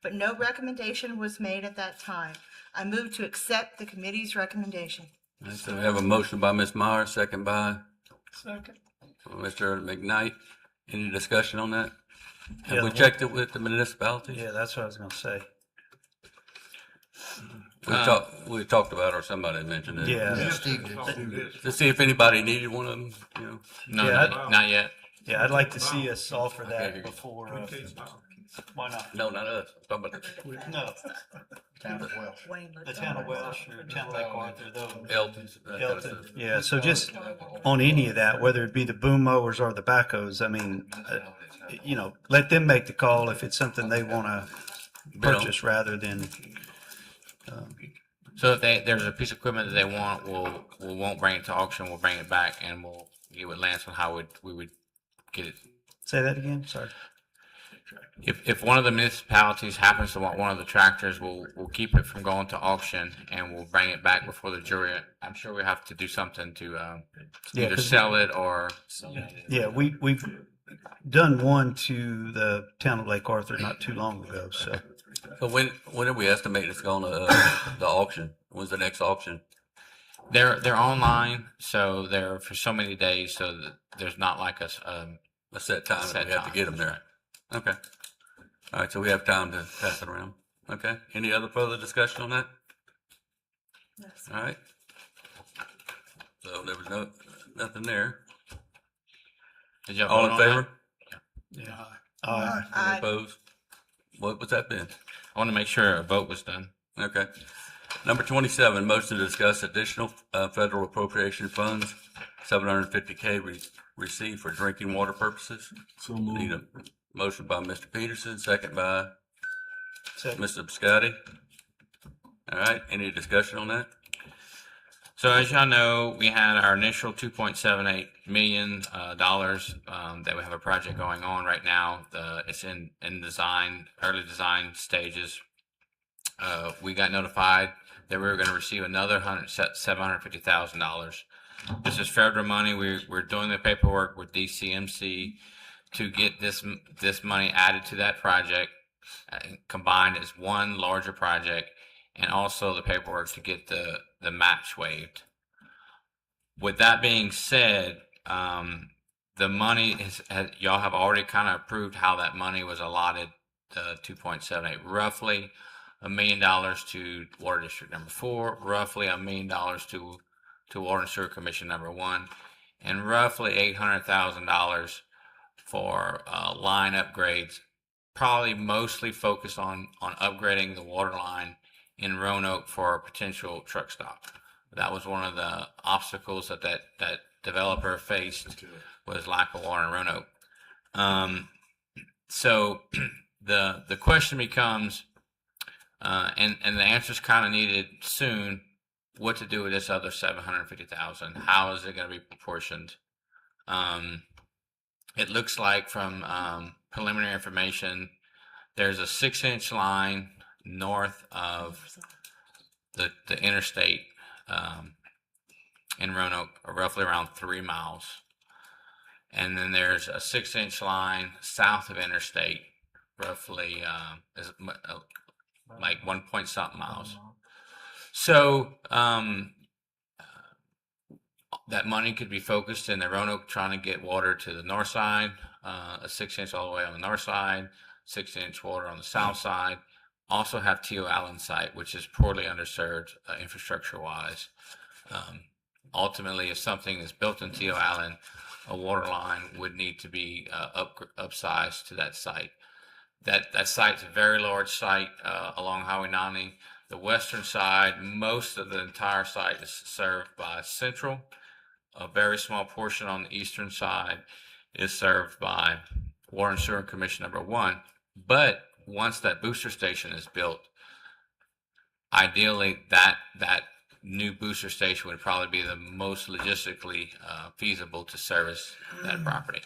but no recommendation was made at that time. I move to accept the committee's recommendation. All right, so we have a motion by Ms. Meyer, second by Second. Mr. McKnight. Any discussion on that? Yeah, Have we the- checked it with the municipalities? Yeah, that's what I was gonna say. We talked about it, or somebody mentioned it. Yeah. Steve did. To see if anybody needed one of them, you know. No, Yeah, not yet. Yeah, I'd like to see us offer Okay. that before, why not? No, not us. I'm talking about No, Town of Welsh. Wayne the town of Welsh or town of Lake Arthur, the those. Elton's. that kind of Elton, stuff. yeah, so just on any of that, whether it be the boom mowers or the backhoes, I mean, let them make the call if it's something they want to Bid on. purchase rather than, So if there's a piece of equipment that they want, we won't bring it to auction. We'll bring it back and we'll get with Lance on how we would get it. say that again, sorry. If one of the municipalities happens to want one of the tractors, we'll keep it from going to auction and we'll bring it back before the jury. I'm sure we have to do something to Yeah, either 'cause- sell it or. Yeah, we've done one to the town of Lake Arthur not too long ago, so. So when did we estimate it's going to the auction? When's the next auction? They're online, so they're for so many days, so that there's not like A set time that Set we have to time, get them there. Okay. All right, so we have time to pass it around. Okay. Any other further discussion on that? All right. So there was nothing there. Did y'all All vote in on favor? that? Uh, Any Aye. opposed? What's that been? I want to make sure a vote was done. Okay. Number 27, motion to discuss additional federal appropriation funds, 750K received for drinking water purposes. So Need a motion by Mr. Peterson, second by second. Mr. Biscotti. All right, any discussion on that? So as y'all know, we had our initial $2.78 million that we have a project going on right now. It's in early design stages. We got notified that we were going to receive another $750,000. This is federal money. We're doing the paperwork with DCMC to get this money added to that project, combined as one larger project, and also the paperwork to get the match waived. With that being said, the money y'all have already kind of approved how that money was allotted, the 2.78, roughly $1 million to Water District number 4, roughly $1 million to Water and Sewer Commission number 1, and roughly $800,000 for line upgrades, probably mostly focused on upgrading the water line in Roanoke for a potential truck stop. That was one of the obstacles that developer faced, was lack of water in Roanoke. So the question becomes, and the answer's kind of needed soon, what to do with this other $750,000? How is it going to be proportioned? It looks like from preliminary information, there's a 6-inch line north of the interstate in Roanoke, roughly around 3 miles. And then there's a 6-inch line south of interstate, roughly like 1 point something miles. So that money could be focused in the Roanoke, trying to get water to the north side, a 6-inch all the way on the north side, 6-inch water on the south side. Also have T.O. Allen site, which is poorly underserved infrastructure-wise. Ultimately, if something is built in T.O. Allen, a water line would need to be upsized to that site. That site's a very large site along Highway 90. The western side, most of the entire site is served by Central. A very small portion on the eastern side is served by Water and Sewer Commission number 1. But once that booster station is built, ideally that new booster station would probably be the most logistically feasible to service that property.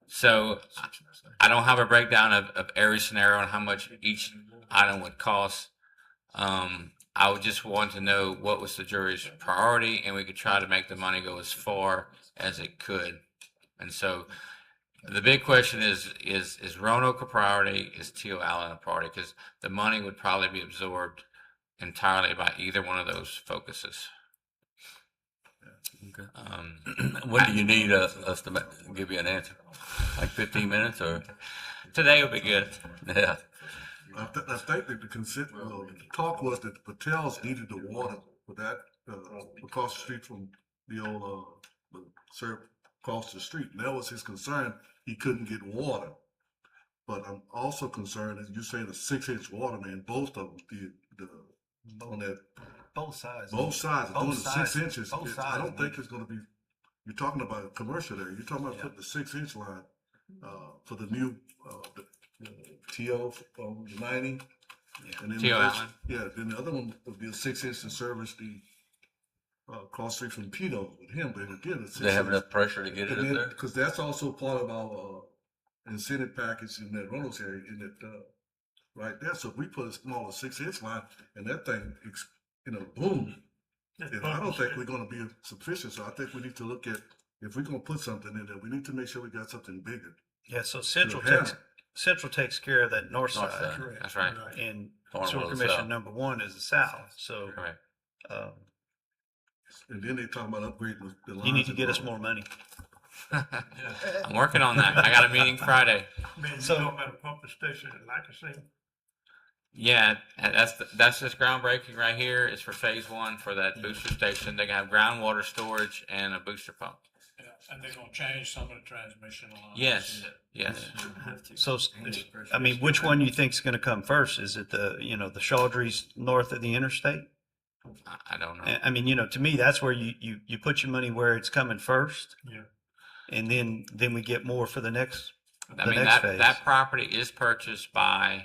So I don't have a breakdown of every scenario and how much each item would cost. I would just want to know what was the jury's priority, and we could try to make the money go as far as it could. And so The big question is Roanoke a priority? Is Teal Allen a priority? Because the money would probably be absorbed entirely by either one of those focuses. Okay. Um, When do you need us to give you an answer? Like 15 minutes or? today would be good. Yeah. I think that the talk was that the Patels needed the water for that, across the street from the old, serve across the street. And that was his concern. He couldn't get water. But I'm also concerned, as you say, the 6-inch water main, both of them, on that, Both sides. both sides, Both doing the sides. 6 inches. Both I sides don't think it's gonna be, you're talking about a commercial there. You're talking about putting the 6-inch line, for the new, the TO, the 90. And then T.O. the- Allen. Yeah, then the other one would be a 6-inch to service the, cross street from Pito with him, but again, it's. Do they have enough pressure to get it up there? Because that's also part of our, incentive package in that Reynolds area, in that, right there. So if we put a smaller 6-inch line and that thing, boom. And I don't think we're gonna be sufficient, so I think we need to look at, if we're gonna put something in there, we need to make sure we got something bigger. Yeah, so Central Yeah. takes care of that north North side. side. That's right. And Cornwall sewer is commission south. number 1 is the south, so, Correct. And then they talk about upgrading the lines. you need to and get us all. more money. I'm working on that. I got a meeting Friday. So- talking about a pumping station at Lancashire? Yeah, and that's this groundbreaking right here. It's for phase 1 for that booster station. They're gonna have groundwater storage and a booster pump. Yeah, and they're gonna change some of the transmission lines. Yes, yes. So, I mean, which one you think's gonna come first? Is it the Chaudry's north of the interstate? I don't know. I mean, to me, that's where you put your money where it's coming first. Yeah. And then we get more for the next. I the mean, next that phase. that property is purchased by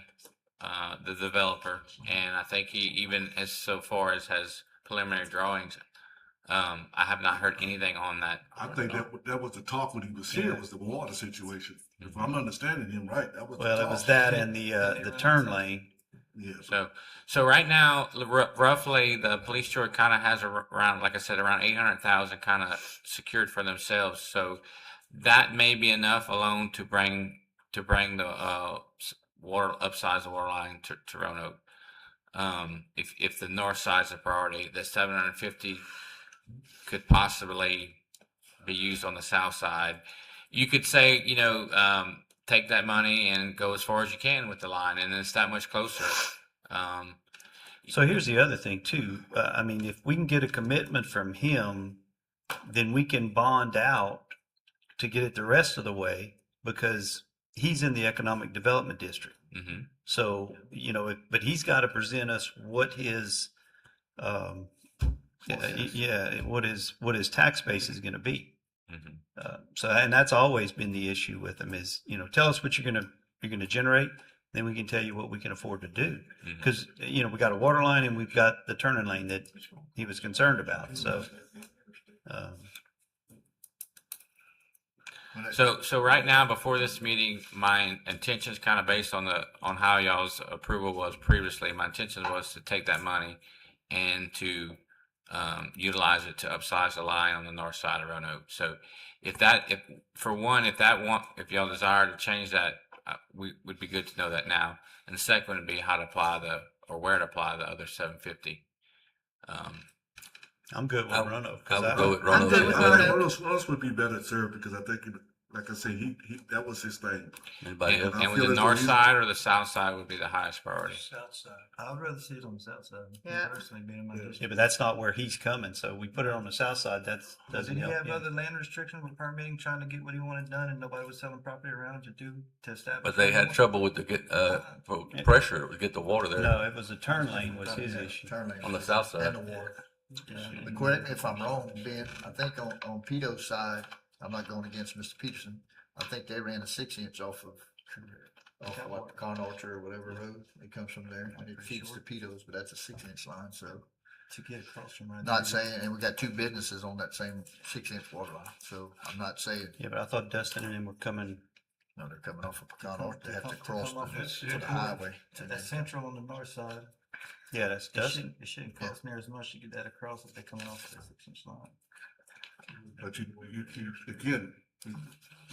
the developer, and I think he even as so far as has preliminary drawings. I have not heard anything on that. I think that was the talk when he was here, was the water situation. If I'm understanding him right, that was the Well, it talk. was that and the turn lane. Yeah. So right now, roughly, the police jury kind of has around, like I said, around 800,000 kind of secured for themselves. So that may be enough alone to bring the upsize the water line to Roanoke. If the north side's a priority, the 750 could possibly be used on the south side. You could say, take that money and go as far as you can with the line, and it's that much closer. So here's the other thing too. I mean, if we can get a commitment from him, then we can bond out to get it the rest of the way because he's in the economic development district. hmm So, but he's got to present us what his, what his tax base is going to be. hmm So, and that's always been the issue with him is, tell us what you're going to generate, then we can tell you what we can afford to do. Mhm. Because, we got a water line and we've got the turning lane that he was concerned about. So, So right now, before this meeting, my intention is kind of based on how y'all's approval was previously. My intention was to take that money and to utilize it to upsize the line on the north side of Roanoke. So if y'all desire to change that, we would be good to know that now. And the second would be how to apply where to apply the other 750. I'm good with I Roanoke. I 'cause would go with I'm Roanoke. good with as well. Roanoke. Roanoke would be better served because I think, like I say, he that was his thing. Anybody else? I And with feel the as though north he's- side or the south side would be the highest priority. South side. I'd rather see it on the south side. Yeah. Personally, being in my district. Yeah, but that's not where he's coming. So we put it on the south side. That doesn't Did he help have him. other land restrictions with permitting, trying to get what he wanted done, and nobody was selling property around to establish? But they had trouble with pressure to get the water there. No, it was the turn lane was his issue. Turn lane. On the south side. And the water. But correct me if I'm wrong, Ben, I think on Peto's side, I'm not going against Mr. Peterson, I think they ran a 6-inch off of what, Con Orchard or whatever road, it comes from there, and it feeds to Peto's, but that's a 6-inch line, so. To get across from right. Not saying, and we got 2 businesses on that same 6-inch water line, so I'm not saying, Yeah, but I thought Dustin and him were coming. no, they're coming off of Pecan Orchard, they have to cross off that to the highway. That's central on the north side. Yeah, that's Dustin. It shouldn't cost near as much to get that across if they're coming off that 6-inch line. But you again, You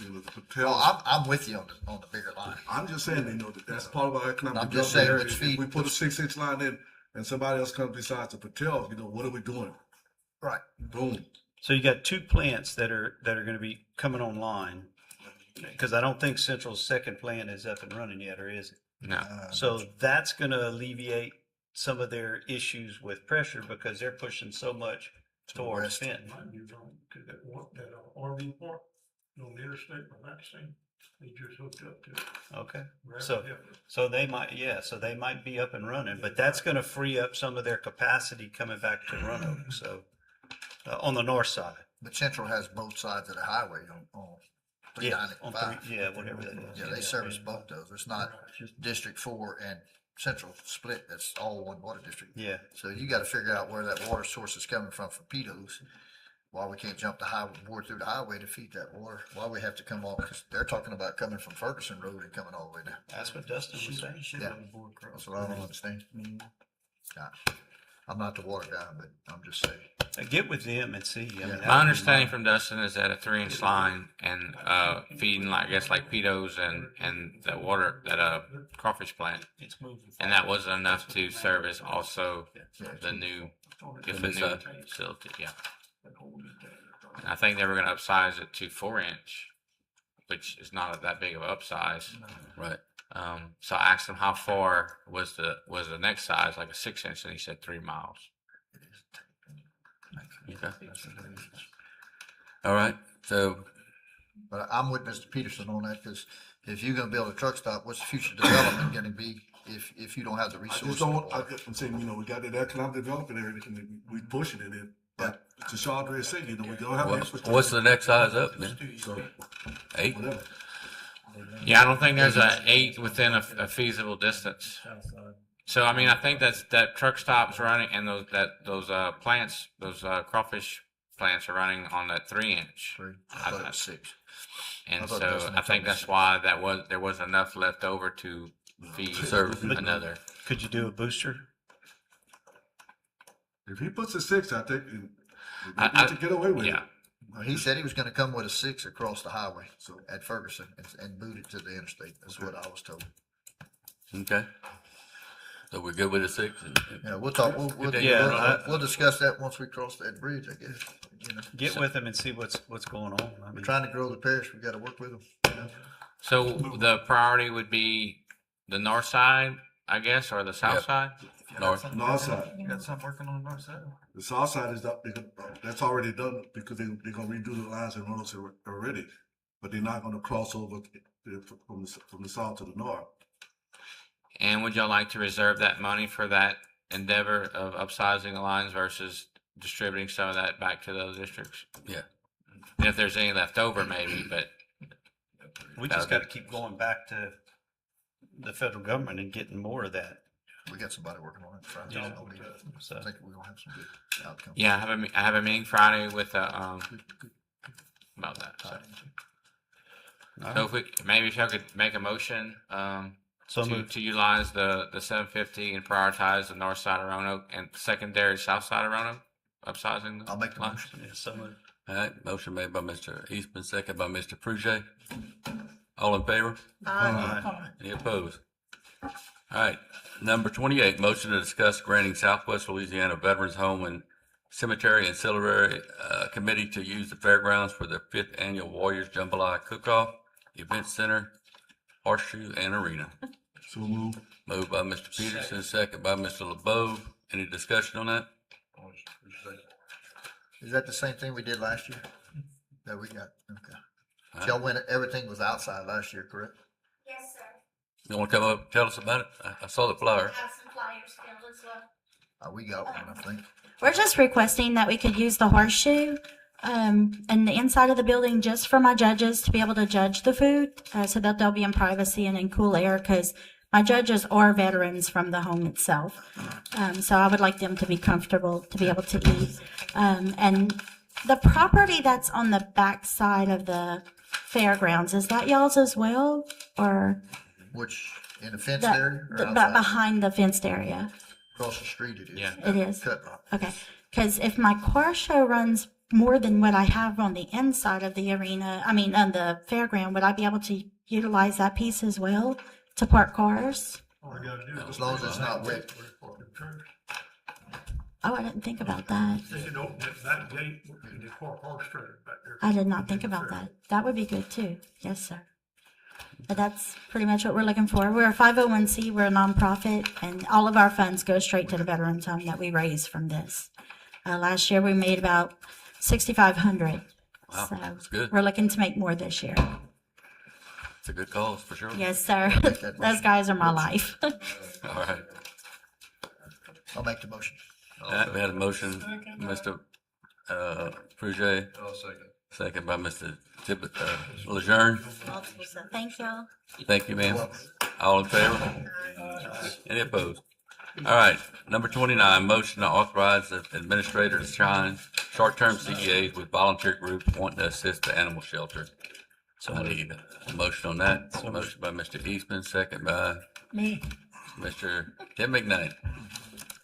know, the Well, Patels. I'm with you on the bigger line. I'm just saying, you know, that's part of our economic I'm just development. saying, which If we feed- put a 6-inch line in and somebody else comes besides the Patels, you know, what are we doing? Right. Boom. So you got two plants that are going to be coming online. Because I don't think Central's second plant is up and running yet, or is it? No. So that's going to alleviate some of their issues with pressure because they're pushing so much towards west. Fenton. Might be wrong, cause that one, that RV park on the interstate by Maxine, they just hooked up to it. Okay. Rapid So, Hip. so they might be up and running, but that's going to free up some of their capacity coming back to Roanoke. So, on the north side. But Central has both sides of the highway on Yeah, on 395. three, yeah, whatever that is. Yeah, they service both those. It's not District 4 and Central split. That's all one water district. Yeah. So you got to figure out where that water source is coming from for Peto's. Why we can't jump the highway, bore through the highway to feed that water? Why we have to come off, because they're talking about coming from Ferguson Road and coming all the way down. That's what Dustin was saying. Yeah. That's what I don't understand. Gosh, I'm not the water guy, but I'm just saying. Get with them and see. I mean, My understanding from Dustin is that a 3-inch line and feeding, like I guess, like Pito's and that water, that crawfish plant, it's moving. and that wasn't enough to service also the new side. facility. Yeah, and I think they were going to upsize it to 4-inch, which is not that big of an upsize. Right. So I asked him how far was the next size, like a 6-inch, and he said 3 miles. Okay. All right. So, But I'm with Mr. Peterson on that, because if you're gonna build a truck stop, what's the future development gonna be if you don't have the I resources? just don't, I'm saying, you know, we got that economic development area, and we pushing it in. But to Chandra said, you know, we don't have the infrastructure. what's the next size up then? So, 8? whatever. Yeah, I don't think there's a 8 within a feasible distance. So I mean, I think that truck stops running, and those plants, those crawfish plants are running on that 3-inch. I thought it was 6. And I thought so Dustin I think told us. that's why there was enough left over to feed Service. another. Could you do a booster? If he puts a 6, I think we I- need to get away with it. Yeah, Well, he said he was gonna come with a 6 across the highway, So- at Ferguson, and boot it to the interstate. That's what I was told. Okay. So we're good with a 6? Yeah, we'll talk, we'll discuss that once we cross that bridge, I guess. You know, Get with them and see what's going on. I we're mean, trying to grow the parish. We gotta work with them. You know? so the priority would be the north side, I guess, or the south Yep. side. North. North side. You got something working on the north side? The south side is up, that's already done because they're gonna redo the lines in Reynolds already. But they're not gonna cross over from the south to the north. And would y'all like to reserve that money for that endeavor of upsizing the lines versus distributing some of that back to those districts? Yeah. And if there's any left over, maybe, but we just got to keep going back to the federal government and getting more of that. We got somebody working on it. Friday. Yeah. I think we're gonna have some good outcomes. yeah, I have a meeting Friday with about that. So if y'all could make a motion So to moved. utilize the 750 and prioritize the north side of Roanoke and secondary south side of Roanoke, upsizing the I'll make the lines. motion. Yeah, so moved. All right. Motion made by Mr. Eastman, second by Mr. Prouget. All in favor? Aye. Any opposed? All right. Number 28, motion to discuss granting Southwest Louisiana Veterans Home and Cemetery Ancillary Committee to use the fairgrounds for the 5th Annual Warriors Jambalaya Cook-Off, Event Center, Horseshoe, and Arena. So move. Moved by Mr. Peterson, second by Mr. LeBeau. Any discussion on that? Is that the same thing we did last year? That we got, okay. All Y'all went, everything was outside last year, correct? Yes, sir. You want to come up and tell us about it? I saw the flyer. I have some flyers still as well. We got one, I think. We're just requesting that we could use the horseshoe in the inside of the building just for my judges to be able to judge the food so that they'll be in privacy and in cool air because my judges are veterans from the home itself. So I would like them to be comfortable to be able to eat. And the property that's on the back side of the fairgrounds, is that y'all's as well? Or Which, in the fenced the, area or the- outside? behind the fenced area? Across the street it is. Yeah. It is. Cut block. Okay, because if my car show runs more than what I have on the inside of the arena, I mean, on the fairground, would I be able to utilize that piece as well to park cars? All you gotta do is. As long as it's not wet. Oh, I didn't think about that. They can open that gate and they park horse trailer back there. I did not think about that. That would be good too. Yes, sir. But that's pretty much what we're looking for. We're a 501c, we're a nonprofit, and all of our funds go straight to the Veterans Home that we raise from this. Last year, we made about 6,500. Wow, So that's good. we're looking to make more this year. It's a good cause for sure. Yes, sir. that Those guys are my life. All right. I'll make the motion. All right, we had a motion, Mr. Frugier, second by Mr. Lejeune. Thank y'all. Thank you, ma'am. All in favor? Any opposed? All right, number 29, motion to authorize the administrator to sign short-term CEAs with volunteer groups wanting to assist the animal shelter. So I need a motion on that. Motion by Mr. Eastman, second by Me. Mr. Tim McKnight.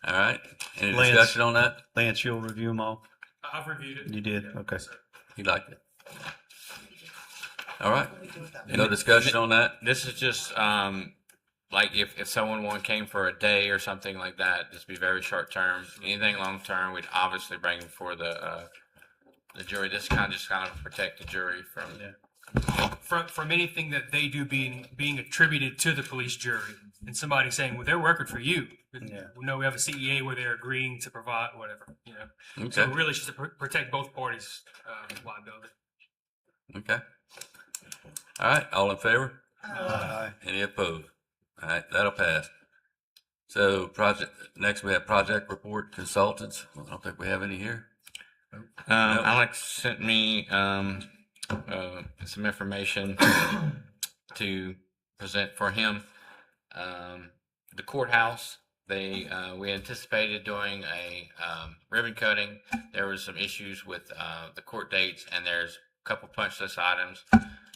All right, any Lance. discussion on that? Lance, you'll review them all? I've reviewed it. You did? Okay. He liked it. All right, no discussion on that? This is just, like if someone came for a day or something like that, just be very short term. Anything long term, we'd obviously bring them for the jury. This kind of protect the jury from anything that they do being attributed to the police jury, and somebody saying, well, they're working for you. Yeah. No, we have a CEA where they're agreeing to provide whatever, So Okay, really it's just to protect both parties' liability. okay. All right, all in favor? Aye. Any opposed? All right, that'll pass. So next we have project report consultants. I don't think we have any here. Alex sent me some information to present for him. The courthouse, we anticipated doing a ribbon cutting. There was some issues with the court dates, and there's a couple punch list items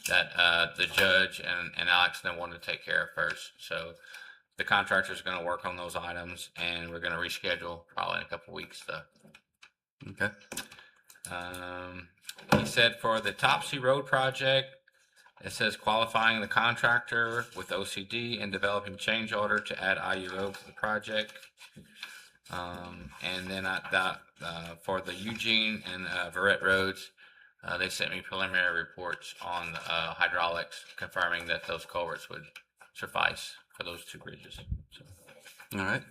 that the judge and Alex then wanted to take care of first. So the contractor's going to work on those items, and we're going to reschedule probably in a couple weeks. Okay, He said for the Topsy Road project, it says qualifying the contractor with OCD and developing change order to add IU Road to the project. And then for the Eugene and Verrett roads, they sent me preliminary reports on hydraulics, confirming that those culverts would suffice for those two bridges. So, all right.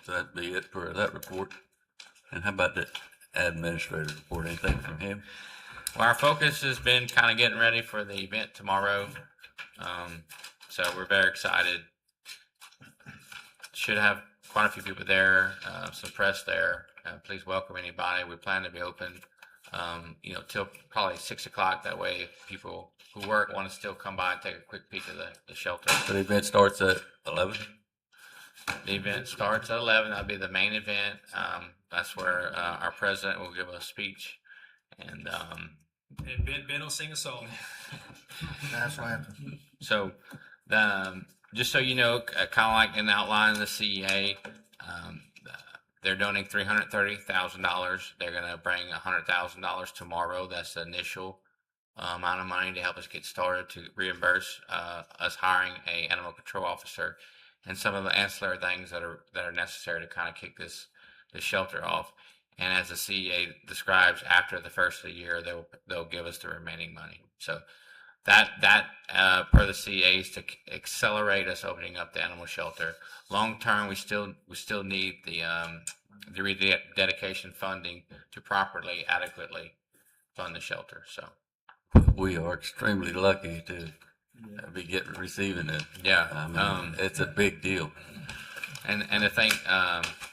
So that'd be it for that report. And how about the administrator report? Anything from him? well, our focus has been kind of getting ready for the event tomorrow. So we're very excited. Should have quite a few people there, some press there. Please welcome anybody. We plan to be open, till probably 6 o'clock. That way, if people who work want to still come by and take a quick peek of the shelter. So the event starts at 11? The event starts at 11. That'll be the main event. That's where our president will give a speech. And And Ben will sing a song. National anthem. so, just so you know, kind of like in the outline of the CEA, they're donating $330,000. They're going to bring $100,000 tomorrow. That's the initial amount of money to help us get started to reimburse us hiring a animal control officer and some of the ancillary things that are necessary to kind of kick this shelter off. And as the CEA describes, after the first of the year, they'll give us the remaining money. So that per the CEA is to accelerate us opening up the animal shelter. Long term, we still need the rededication funding to properly, adequately fund the shelter. So We are extremely lucky to receiving it. yeah, I mean, it's a big deal. and I think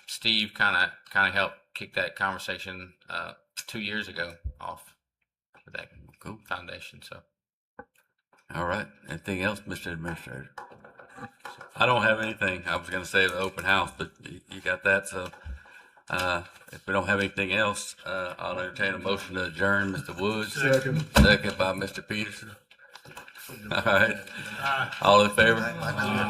Steve kind of helped kick that conversation 2 years ago off with that Cool. foundation. So. All right. Anything else, Mr. Administrator? I don't have anything. I was going to say the open house, but you got that. So if we don't have anything else, I'll entertain a motion to adjourn. Mr. Woods. Second. Second by Mr. Peterson. All right. All in favor?